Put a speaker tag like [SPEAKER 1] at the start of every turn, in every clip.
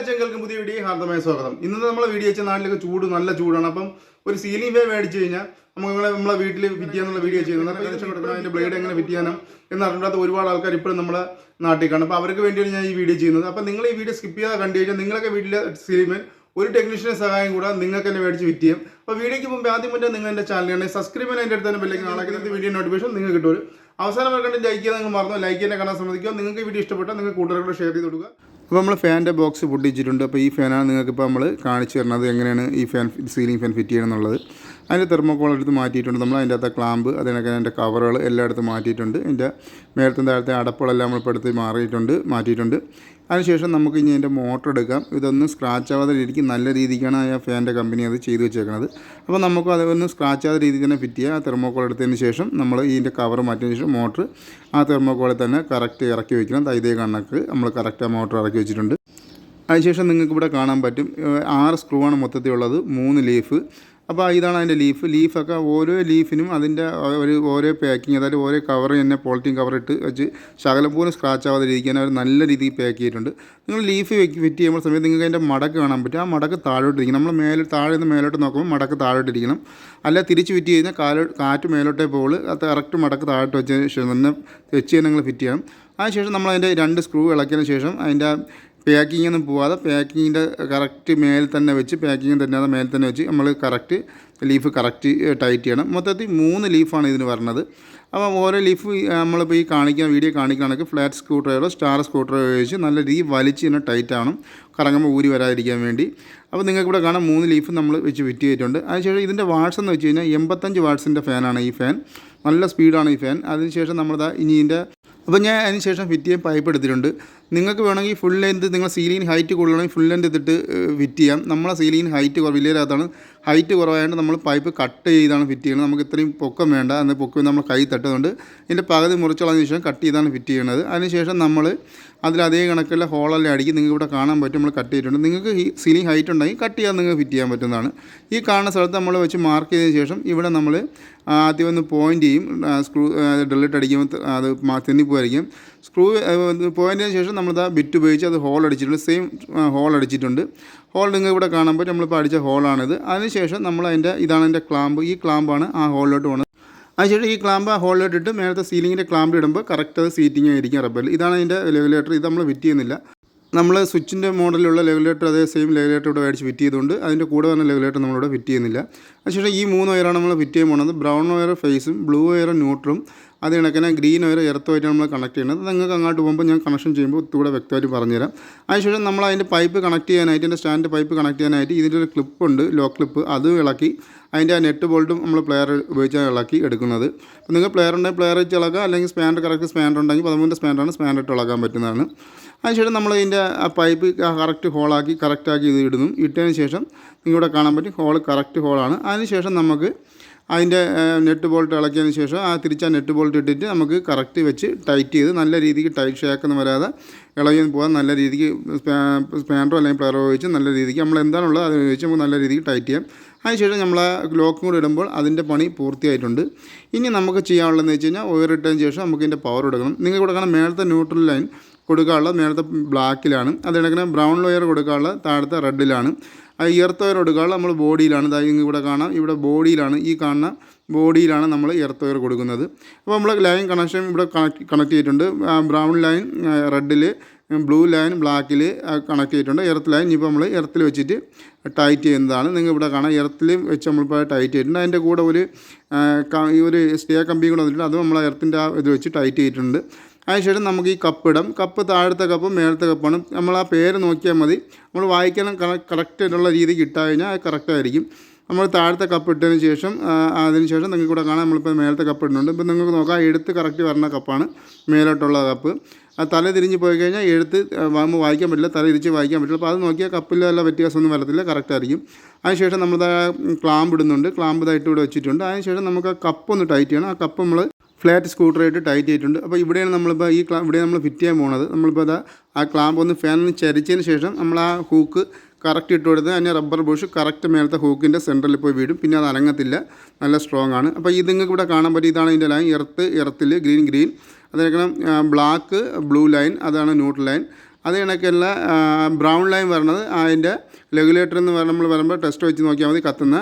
[SPEAKER 1] ചങ്ങൾക്കും പുതിയ വീഡിയോ ഹാർദമായ സ്വാഗതം. ഇന്നത്തെ നമ്മളെ വീഡിയോ വെച്ചാൽ നാട്ടിലൊക്കെ നല്ല ചൂടാണ്. അപ്പം ഒരു സീലിംഗ് ഫാൻ മേടിച്ചു കഴിഞ്ഞാൽ നമ്മളെ വീട്ടിൽ ഫിറ്റ് ചെയ്യാനുള്ള വീഡിയോ ചെയ്യുന്നത്. അതിൻ്റെ ബ്ലേഡ് എങ്ങനെ ഫിറ്റ് ചെയ്യാനും എന്ന് അറിഞ്ഞാൽ ഒരുപാട് ആൾക്കാർ ഇപ്പോഴും നമ്മുടെ നാട്ടിൽ കാണും. അപ്പോൾ അവർക്ക് വേണ്ടിയാണ് ഞാൻ ഈ വീഡിയോ ചെയ്യുന്നത്. അപ്പം നിങ്ങൾ ഈ വീഡിയോ സ്കിപ്പ് ചെയ്യാതെ കണ്ടു കഴിഞ്ഞാൽ നിങ്ങളൊക്കെ വീട്ടിലെ സീലിംഗ് ഫാൻ ഒരു ടെക്നീഷ്യൻ്റെ സഹായം കൂടെ നിങ്ങൾക്ക് തന്നെ മേടിച്ച് ഫിറ്റ് ചെയ്യും. അപ്പോൾ വീഡിയോയ്ക്ക് മുമ്പ് ആദ്യം മുന്നേ നിങ്ങൾ എൻ്റെ ചാനലിനെ സബ്സ്ക്രൈബ് ചെയ്യാൻ എൻ്റെ അടുത്ത് തന്നെ ബെല്ലൈക്കൻ ആളാക്കി നിങ്ങൾക്ക് വീഡിയോ നോട്ടിഫിക്കേഷൻ നിങ്ങൾക്ക് കിട്ടും. അവസാനം കണ്ട് ലൈക്ക് ചെയ്യാൻ നിങ്ങൾ മറന്നു, ലൈക്ക് ചെയ്യാൻ കാണാൻ ശ്രമിക്കുക. നിങ്ങൾക്ക് വീഡിയോ ഇഷ്ടപ്പെട്ടാൽ നിങ്ങൾ കൂട്ടുകാരോട് ഷെയർ ചെയ്ത് കൊടുക്കുക. അപ്പോൾ നമ്മൾ ഫാനിൻ്റെ ബോക്സ് പൊട്ടിച്ചിട്ടുണ്ട്. അപ്പോൾ ഈ ഫാനാണ് നിങ്ങൾക്കിപ്പോൾ നമ്മൾ കാണിച്ചു തരുന്നത് എങ്ങനെയാണ് ഈ ഫാൻ സീലിംഗ് ഫാൻ ഫിറ്റ് ചെയ്യണം എന്നുള്ളത്. അതിൻ്റെ തെർമോക്കോൾ എടുത്ത് മാറ്റിയിട്ടുണ്ട്. നമ്മൾ അതിൻ്റെ അകത്തെ ക്ലാമ്പ് അതിനൊക്കെ അതിൻ്റെ കവറുകൾ എല്ലായിടത്തും മാറ്റിയിട്ടുണ്ട്. അതിൻ്റെ മേലത്തെ താഴത്തെ അടപ്പുകളെല്ലാം നമ്മളിപ്പോൾ എടുത്ത് മാറ്റിയിട്ടുണ്ട്. അതിനുശേഷം നമുക്ക് ഇനി അതിൻ്റെ മോട്ടർ എടുക്കാം. ഇതൊന്നും സ്ക്രാച്ച് ആവാത്ത രീതിക്ക് നല്ല രീതിക്കാണ് ആ ഫാനിൻ്റെ കമ്പനി അത് ചെയ്ത് വെച്ചേക്കുന്നത്. അപ്പോൾ നമുക്ക് അതൊന്നും സ്ക്രാച്ച് ആവാത്ത രീതിയിൽ തന്നെ ഫിറ്റ് ചെയ്യുക. ആ തെർമോക്കോൾ എടുത്തതിന് ശേഷം നമ്മൾ ഇതിൻ്റെ കവർ മാറ്റിയതിന് ശേഷം മോട്ടർ ആ തെർമോക്കോളിൽ തന്നെ കറക്റ്റ് ഇറക്കി വയ്ക്കണം. ഇതേ കണക്ക് നമ്മൾ കറക്റ്റ് ആ മോട്ടർ ഇറക്കി വെച്ചിട്ടുണ്ട്. അതിനുശേഷം നിങ്ങൾക്ക് ഇവിടെ കാണാൻ പറ്റും 6 സ്ക്രൂ ആണ് മൊത്തത്തിലുള്ളത്, 3 ലീഫ്. അപ്പോൾ ഇതാണ് അതിൻ്റെ ലീഫൊക്കെ ഓരോ ലീഫിനും അതിൻ്റെ ഓരോ പാക്കിങ്, അതായത് ഓരോ കവർ തന്നെ പോളിത്തീൻ കവർ ഇട്ട് വെച്ച് ശകലം പോലും സ്ക്രാച്ച് ആവാതെ ഇരിക്കാൻ അവർ നല്ല രീതിയിൽ പാക്ക് ചെയ്തിട്ടുണ്ട്. നിങ്ങൾ ലീഫ് ഫിറ്റ് ചെയ്യുമ്പോൾ സമയത്ത് നിങ്ങൾക്ക് അതിൻ്റെ മടക്ക് കാണാൻ പറ്റും. ആ മടക്ക് താഴോട്ടിരിക്കണം. നമ്മൾ താഴെ നിന്ന് മേലോട്ട് നോക്കുമ്പോൾ മടക്ക് താഴോട്ടിരിക്കണം. അല്ല തിരിച്ച് ഫിറ്റ് ചെയ്യുന്ന കാറ്റ് മേലോട്ടേ പോകുള്ളൂ. അത് കറക്റ്റ് മടക്ക് താഴോട്ട് വെച്ചതിന് ശേഷം തന്നെ വെച്ച് നിങ്ങൾ ഫിറ്റ് ചെയ്യണം. അതിനുശേഷം നമ്മൾ അതിൻ്റെ 2 സ്ക്രൂ ഇളക്കിയതിന് ശേഷം അതിൻ്റെ പാക്കിംഗ് ഒന്നും പോവാതെ പാക്കിങ്ങിൻ്റെ കറക്റ്റ് മേൽ തന്നെ വെച്ച് നമ്മൾ കറക്റ്റ് ലീഫ് കറക്റ്റ് ടൈറ്റ് ചെയ്യണം. മൊത്തത്തിൽ 3 ലീഫാണ് ഇതിന് വരുന്നത്. അപ്പോൾ ഓരോ ലീഫ് നമ്മളിപ്പോൾ ഈ വീഡിയോ കാണിക്കുകയാണെങ്കിൽ ഫ്ലാറ്റ് സ്ക്രൂ ഡ്രൈവറോ സ്റ്റാർ സ്ക്രൂ ഡ്രൈവറോ ഉപയോഗിച്ച് നല്ല രീതിയിൽ വലിച്ച് തന്നെ ടൈറ്റ് ആവണം, കറങ്ങുമ്പോൾ ഊരി വരാതിരിക്കാൻ വേണ്ടി. അപ്പോൾ നിങ്ങൾക്കിവിടെ കാണാം 3 ലീഫ് നമ്മൾ വെച്ച് ഫിറ്റ് ചെയ്തിട്ടുണ്ട്. അതിനുശേഷം ഇതിൻ്റെ വാട്ട്സ് എന്ന് വെച്ച് കഴിഞ്ഞാൽ 85 വാട്ട്സിൻ്റെ ഫാനാണ് ഈ ഫാൻ. നല്ല സ്പീഡാണ് ഈ ഫാൻ. അതിനുശേഷം ഇനി ഇതിൻ്റെ ഞാൻ അതിനുശേഷം ഫിറ്റ് ചെയ്യാൻ പൈപ്പ് എടുത്തിട്ടുണ്ട്. നിങ്ങൾക്ക് വേണമെങ്കിൽ ഫുൾ ലെന്ത് നിങ്ങൾ സീലിംഗ് ഹൈറ്റ് കൂടുതലാണെങ്കിൽ ഫുൾ ലെന്ത് എടുത്തിട്ട് ഫിറ്റ് ചെയ്യാം. നമ്മളെ സീലിംഗ് ഹൈറ്റ് വലിയതിനകത്താണ് ഹൈറ്റ് കുറവായതുകൊണ്ട് നമ്മൾ പൈപ്പ് കട്ട് ചെയ്താണ് ഫിറ്റ് ചെയ്യുന്നത്. നമുക്ക് ഇത്രയും പൊക്കം വേണ്ട, അന്ന് പൊക്കം നമ്മൾ കൈ തട്ടുന്നുണ്ട്. ഇതിൻ്റെ പകുതി മുറിച്ചുള്ളതിന് ശേഷം കട്ട് ചെയ്താണ് ഫിറ്റ് ചെയ്യുന്നത്. അതിനുശേഷം നമ്മൾ അതിലതേ കണക്കുള്ള ഹോളെല്ലാം അടിക്കും. നിങ്ങൾക്ക് ഇവിടെ കാണാൻ പറ്റും നമ്മൾ കട്ട് ചെയ്തിട്ടുണ്ട്. നിങ്ങൾക്ക് ഈ സീലിംഗ് ഹൈറ്റ് ഉണ്ടെങ്കിൽ കട്ട് ചെയ്യാൻ നിങ്ങൾക്ക് ഫിറ്റ് ചെയ്യാൻ പറ്റുന്നതാണ്. ഈ കാണുന്ന സ്ഥലത്ത് നമ്മൾ വെച്ച് മാർക്ക് ചെയ്തതിന് ശേഷം ഇവിടെ നമ്മൾ ആദ്യം ഒന്ന് പോയിൻ്റ് ചെയ്യും. സ്ക്രൂ ഡ്രില്ലിട്ട് അടിക്കുമ്പോൾ അത് തെന്നിപ്പോയിരിക്കും. സ്ക്രൂ പോയിൻ്റിന് ശേഷം നമ്മളിതാ ബിറ്റ് ഉപയോഗിച്ച് അത് ഹോൾ അടിച്ചിട്ടുണ്ട്. സെയിം ഹോൾ അടിച്ചിട്ടുണ്ട്. ഹോൾ നിങ്ങൾക്ക് ഇവിടെ കാണാൻ പറ്റും. നമ്മളിപ്പോൾ അടിച്ച ഹോളാണിത്. അതിനുശേഷം ഇതാണ് അതിൻ്റെ ക്ലാമ്പ്. ഈ ക്ലാമ്പാണ് ആ ഹോളിലോട്ട് പോകുന്നത്. അതിനുശേഷം ഈ ക്ലാമ്പ് ആ ഹോളിലോട്ടിട്ട് മേലത്തെ സീലിങ്ങിൻ്റെ ക്ലാമ്പ് ഇടുമ്പോൾ കറക്റ്റ് അത് സീറ്റിംഗ് ആയിരിക്കും റബ്ബറിൽ. ഇതാണ് അതിൻ്റെ ലെഗുലേറ്റർ. ഇത് നമ്മൾ ഫിറ്റ് ചെയ്യുന്നില്ല. നമ്മൾ സ്വിച്ചിൻ്റെ മോഡലുള്ള ലെഗുലേറ്റർ അതേ സെയിം ലെഗുലേറ്റർ ഇവിടെ മേടിച്ച് ഫിറ്റ് ചെയ്തുകൊണ്ട് അതിൻ്റെ കൂടെ തന്നെ ലെഗുലേറ്റർ നമ്മളിവിടെ ഫിറ്റ് ചെയ്യുന്നില്ല. അതിനുശേഷം ഈ 3 വയറാണ് നമ്മൾ ഫിറ്റ് ചെയ്യാൻ പോകുന്നത്. ബ്രൗൺ വയർ ഫേസും ബ്ലൂ വയർ ന്യൂട്രും അത് കണക്കിന് ഗ്രീൻ വയർ എർത്തുമായിട്ട് നമ്മൾ കണക്ട് ചെയ്യുന്നത്. നിങ്ങൾക്ക് അങ്ങോട്ട് പോകുമ്പോൾ ഞാൻ കണക്ഷൻ ചെയ്യുമ്പോൾ ഒത്തുകൂടെ വ്യക്തമായിട്ട് പറഞ്ഞുതരാം. അതിനുശേഷം നമ്മൾ അതിൻ്റെ പൈപ്പ് കണക്ട് ചെയ്യാനായിട്ട് അതിൻ്റെ സ്റ്റാൻഡ് പൈപ്പ് കണക്ട് ചെയ്യാനായിട്ട് ഇതിൻ്റെ ഒരു ക്ലിപ്പുണ്ട്, ലോക്ക് ക്ലിപ്പ്. അത് ഇളക്കി അതിൻ്റെ ആ നെറ്റ് ബോൾട്ടും നമ്മൾ പ്ലെയർ ഉപയോഗിച്ചാണ് ഇളക്കി എടുക്കുന്നത്. അപ്പോൾ നിങ്ങൾ പ്ലെയർ ഉണ്ടെങ്കിൽ പ്ലെയർ വെച്ച് ഇളക്കുക, അല്ലെങ്കിൽ കറക്റ്റ് സ്പാൻഡർ ഉണ്ടെങ്കിൽ 13 സ്പാൻഡറാണ് സ്പാൻഡർ ഇട്ട് ഇളക്കാൻ പറ്റുന്നതാണ്. അതിനുശേഷം നമ്മൾ ഇതിൻ്റെ ആ പൈപ്പ് കറക്റ്റ് ഹോളാക്കി കറക്റ്റാക്കി ഇത് ഇടുന്നു. ഇട്ടതിന് ശേഷം നിങ്ങളിവിടെ കാണാൻ പറ്റും ഹോൾ കറക്റ്റ് ഹോളാണ്. അതിനുശേഷം നമുക്ക് അതിൻ്റെ നെറ്റ് ബോൾട്ട് ഇളക്കിയതിന് ശേഷം തിരിച്ച് ആ നെറ്റ് ബോൾട്ട് ഇട്ടിട്ട് നമുക്ക് കറക്റ്റ് വെച്ച് ടൈറ്റ് ചെയ്ത് നല്ല രീതിക്ക് ടൈറ്റ് ഷേക്കൊന്നും വരാതെ ഇളകി പോകാൻ നല്ല രീതിക്ക് സ്പാൻഡറോ അല്ലെങ്കിൽ പ്ലെയറോ ഉപയോഗിച്ച് നല്ല രീതിക്ക് നമ്മൾ എന്താണുള്ളത് അത് ഉപയോഗിച്ച് നമുക്ക് നല്ല രീതിക്ക് ടൈറ്റ് ചെയ്യാം. അതിനുശേഷം നമ്മൾ ആ ലോക്കും കൂടെ ഇടുമ്പോൾ അതിൻ്റെ പണി പൂർത്തിയായിട്ടുണ്ട്. ഇനി നമുക്ക് ചെയ്യാനുള്ളതെന്ന് വെച്ച് കഴിഞ്ഞാൽ വയർ ഇട്ടതിന് ശേഷം നമുക്ക് ഇതിൻ്റെ പവർ എടുക്കണം. നിങ്ങൾക്ക് ഇവിടെ കാണാൻ മേലത്തെ ന്യൂട്രൽ ലൈൻ കൊടുക്കാനുള്ളത് മേലത്തെ ബ്ലാക്കിലാണ്. അത് കണക്കിന് ബ്രൗൺ വയർ കൊടുക്കാനുള്ളത് താഴത്തെ റെഡിലാണ്. എർത്ത് വയർ കൊടുക്കാനുള്ള നമ്മൾ ബോഡിയിലാണ്. ഇവിടെ കാണാം, ഇവിടെ ബോഡിയിലാണ്, ഈ കാണുന്ന ബോഡിയിലാണ് നമ്മൾ എർത്ത് വയർ കൊടുക്കുന്നത്. അപ്പോൾ നമ്മൾ ലൈൻ കണക്ഷൻ ഇവിടെ കണക്ട് ചെയ്തിട്ടുണ്ട്. ബ്രൗൺ ലൈൻ റെഡിൽ, ബ്ലൂ ലൈൻ ബ്ലാക്കിൽ കണക്ട് ചെയ്തിട്ടുണ്ട്. എർത്ത് ലൈൻ ഇപ്പോൾ നമ്മൾ എർത്തിൽ വെച്ചിട്ട് ടൈറ്റ് ചെയ്യുന്നതാണ്. നിങ്ങൾ ഇവിടെ കാണാം എർത്തിൽ വെച്ച് നമ്മളിപ്പോൾ ടൈറ്റ് ചെയ്തിട്ടുണ്ട്. അതിൻ്റെ കൂടെ ഒരു സ്റ്റേ കമ്പി കൂടെ വന്നിട്ടുണ്ട്. അത് നമ്മൾ എർത്തിൻ്റെ ആ ഇത് വെച്ച് ടൈറ്റ് ചെയ്തിട്ടുണ്ട്. അതിനുശേഷം നമുക്ക് ഈ കപ്പ് ഇടാം. കപ്പ് താഴത്തെ കപ്പും മേലത്തെ കപ്പാണ്. നമ്മൾ ആ പേര് നോക്കിയാൽ മതി. നമ്മൾ വായിക്കണം കറക്റ്റായിട്ടുള്ള രീതിക്ക് ഇട്ടാൽ കഴിഞ്ഞാൽ അത് കറക്റ്റായിരിക്കും. നമ്മൾ താഴത്തെ കപ്പ് ഇട്ടതിന് ശേഷം അതിനുശേഷം നിങ്ങൾക്ക് ഇവിടെ കാണാം നമ്മളിപ്പോൾ മേലത്തെ കപ്പ് ഇടുന്നുണ്ട്. ഇപ്പോൾ നിങ്ങൾക്ക് നോക്കാം എഴുത്ത് കറക്റ്റ് വരുന്ന കപ്പാണ് മേലോട്ടുള്ള കപ്പ്. ആ തല തിരിഞ്ഞ് പോയി കഴിഞ്ഞാൽ എഴുത്ത് വായിക്കാൻ പറ്റില്ല, തല തിരിച്ച് വായിക്കാൻ പറ്റില്ല. അപ്പോൾ അത് നോക്കിയാൽ കപ്പിൽ വല്ല വ്യത്യാസമൊന്നും വരത്തില്ല, കറക്റ്റായിരിക്കും. അതിനുശേഷം നമ്മൾ ക്ലാമ്പ് ഇടുന്നുണ്ട്. ക്ലാമ്പ് ഇതായിട്ട് ഇവിടെ വെച്ചിട്ടുണ്ട്. അതിനുശേഷം നമുക്ക് ആ കപ്പ് ഒന്ന് ടൈറ്റ് ചെയ്യണം. ആ കപ്പ് നമ്മൾ ഫ്ലാറ്റ് സ്ക്രൂഡ്രൈവറായിട്ട് ടൈറ്റ് ചെയ്തിട്ടുണ്ട്. അപ്പോൾ ഇവിടെയാണ് നമ്മളിപ്പോൾ ഇവിടെ നമ്മൾ ഫിറ്റ് ചെയ്യാൻ പോകുന്നത്. നമ്മളിപ്പോൾ ആ ക്ലാമ്പ് ഒന്ന് ഫാനിന് ചരിച്ചതിന് ശേഷം നമ്മൾ ആ ഹൂക്ക് കറക്റ്റ് ഇട്ട് കൊടുത്ത് അതിൻ്റെ റബ്ബർ ബുഷ് കറക്റ്റ് മേലത്തെ ഹൂക്കിൻ്റെ സെൻറ്ററിൽ പോയി വീടും. പിന്നെ അത് അനങ്ങത്തില്ല, നല്ല സ്ട്രോങ് ആണ്. അപ്പോൾ ഇത് നിങ്ങൾക്ക് ഇവിടെ കാണാൻ പറ്റും. ഇതാണ് ഇതിൻ്റെ ലൈൻ. എർത്തിൽ ഗ്രീൻ, അതിനേക്കണം ബ്ലാക്ക് ബ്ലൂ ലൈൻ, അതാണ് ന്യൂട്രൽ ലൈൻ. അത് കണക്കുള്ള ബ്രൗൺ ലൈൻ വരുന്നത് അതിൻ്റെ റെഗുലേറ്റർ എന്ന് നമ്മൾ വരുമ്പോൾ ടെസ്റ്റ് വെച്ച് നോക്കിയാൽ മതി കത്തുന്ന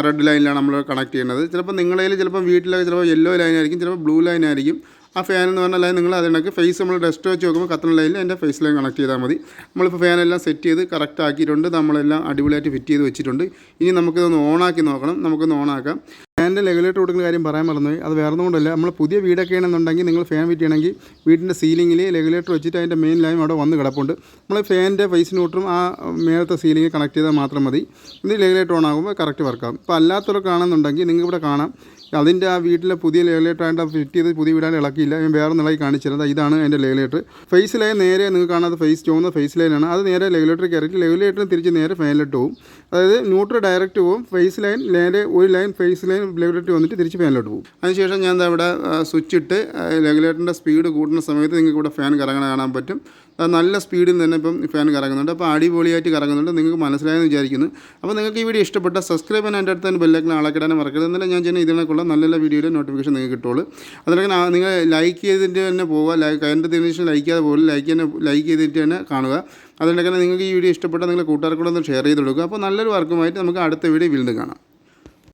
[SPEAKER 1] റെഡ് ലൈനിലാണ് നമ്മൾ കണക്ട് ചെയ്യുന്നത്. ചിലപ്പോൾ നിങ്ങളുടെ ചിലപ്പോൾ വീട്ടിലൊക്കെ ചിലപ്പോൾ യെല്ലോ ലൈൻ ആയിരിക്കും, ചിലപ്പോൾ ബ്ലൂ ലൈൻ ആയിരിക്കും. ആ ഫാൻ എന്ന് പറഞ്ഞ ലൈൻ നിങ്ങൾ അതിനൊക്കെ ഫേസ് നമ്മൾ ടെസ്റ്റ് വെച്ച് നോക്കുമ്പോൾ കത്തുന്ന ലൈനിൽ എൻ്റെ ഫേസ് ലൈൻ കണക്ട് ചെയ്താൽ മതി. നമ്മളിപ്പോൾ ഫാനെല്ലാം സെറ്റ് ചെയ്ത് കറക്റ്റ് ആക്കിയിട്ടുണ്ട്, നമ്മളെല്ലാം അടിപൊളിയായിട്ട് ഫിറ്റ് ചെയ്ത് വെച്ചിട്ടുണ്ട്. ഇനി നമുക്കിതൊന്ന് ഓണാക്കി നോക്കണം. നമുക്കൊന്ന് ഓണാക്കാം. ഫാനിൻ്റെ റെഗുലേറ്റർ കൊടുക്കുന്ന കാര്യം പറയാൻ മറന്നുപോയി. അത് വേറെ ഒന്നുകൊണ്ടല്ല, നമ്മൾ പുതിയ വീടൊക്കെ ആണെന്നുണ്ടെങ്കിൽ നിങ്ങൾ ഫാൻ ഫിറ്റ് ചെയ്യണമെങ്കിൽ വീടിൻ്റെ സീലിങ്ങിൽ റെഗുലേറ്റർ വെച്ചിട്ട് അതിൻ്റെ മെയിൻ ലൈൻ അവിടെ വന്ന് കിടപ്പുണ്ട്. നമ്മൾ ഫാനിൻ്റെ ഫേസ് ന്യൂട്രും ആ മേലത്തെ സീലിങ്ങിൽ കണക്ട് ചെയ്താൽ മാത്രം മതി. ഇത് റെഗുലേറ്റർ ഓൺ ആകുമ്പോൾ കറക്റ്റ് വർക്കാകും. ഇപ്പോൾ അല്ലാത്തവർക്കാണെന്നുണ്ടെങ്കിൽ നിങ്ങൾക്ക് ഇവിടെ കാണാം അതിൻ്റെ ആ വീട്ടിലെ പുതിയ റെഗുലേറ്റർ ആയിട്ട് ഫിറ്റ് ചെയ്ത് പുതിയ വീടാൻ ഇളക്കിയില്ല. ഞാൻ വേറെ നിളക്കി കാണിച്ചിരുന്നത് ഇതാണ് അതിൻ്റെ റെഗുലേറ്റർ. ഫേസ് ലൈൻ നേരെ നിങ്ങൾക്ക് കാണാത്ത ഫേസ് ചുവന്ന ഫേസ് ലൈനാണ്. അത് നേരെ റെഗുലേറ്റർ കയറിയിട്ട് റെഗുലേറ്ററിന് തിരിച്ച് നേരെ ഫാനിലിട്ട് പോകും. അതായത് ന്യൂട്രൽ ഡയറക്റ്റ് പോകും. ഫേസ് ലൈൻ നേരെ ഒരു ലൈൻ ഫേസ് ലൈൻ റെഗുലേറ്റർ വന്നിട്ട് തിരിച്ച് ഫാനിലോട്ട് പോകും. അതിനുശേഷം ഞാൻ ഇവിടെ സ്വിച്ച് ഇട്ട് റെഗുലേറ്ററിൻ്റെ സ്പീഡ് കൂട്ടുന്ന സമയത്ത് നിങ്ങൾക്ക് ഇവിടെ ഫാൻ കറങ്ങണ കാണാൻ പറ്റും. നല്ല സ്പീഡിൽ തന്നെ ഇപ്പം ഫാൻ കറങ്ങുന്നുണ്ട്. അപ്പോൾ അടിപൊളിയായിട്ട് കറങ്ങുന്നുണ്ട്. നിങ്ങൾക്ക് മനസ്സിലായെന്ന് വിചാരിക്കുന്നു. അപ്പോൾ നിങ്ങൾക്ക് ഈ വീഡിയോ ഇഷ്ടപ്പെട്ട സബ്സ്ക്രൈബ് ചെയ്യാൻ എൻ്റെ അടുത്ത് തന്നെ ബെല്ലൈക്കൺ ആളാക്കിടാനും മറക്കരുത്. എന്നാലും ഞാൻ ചെയ്യുന്ന ഇതിനൊക്കെയുള്ള നല്ല നല്ല വീഡിയോയുടെ നോട്ടിഫിക്കേഷൻ നിങ്ങൾക്ക് കിട്ടുള്ളൂ. അതിലൊക്കെ നിങ്ങൾ ലൈക്ക് ചെയ്തിട്ട് തന്നെ പോവുക. എൻ്റെ ശേഷം ലൈക്ക് ചെയ്യാതെ പോലും ലൈക്ക് ചെയ്തിട്ട് തന്നെ കാണുക. അതുകൊണ്ടൊക്കെ നിങ്ങൾക്ക് ഈ വീഡിയോ ഇഷ്ടപ്പെട്ടാൽ നിങ്ങളുടെ കൂട്ടുകാർക്കൂടെ ഒന്ന് ഷെയർ ചെയ്ത് കൊടുക്കുക. അപ്പോൾ നല്ലൊരു വർക്കുമായിട്ട് നമുക്ക് അടുത്ത വീഡിയോ വീണ്ടും കാണാം.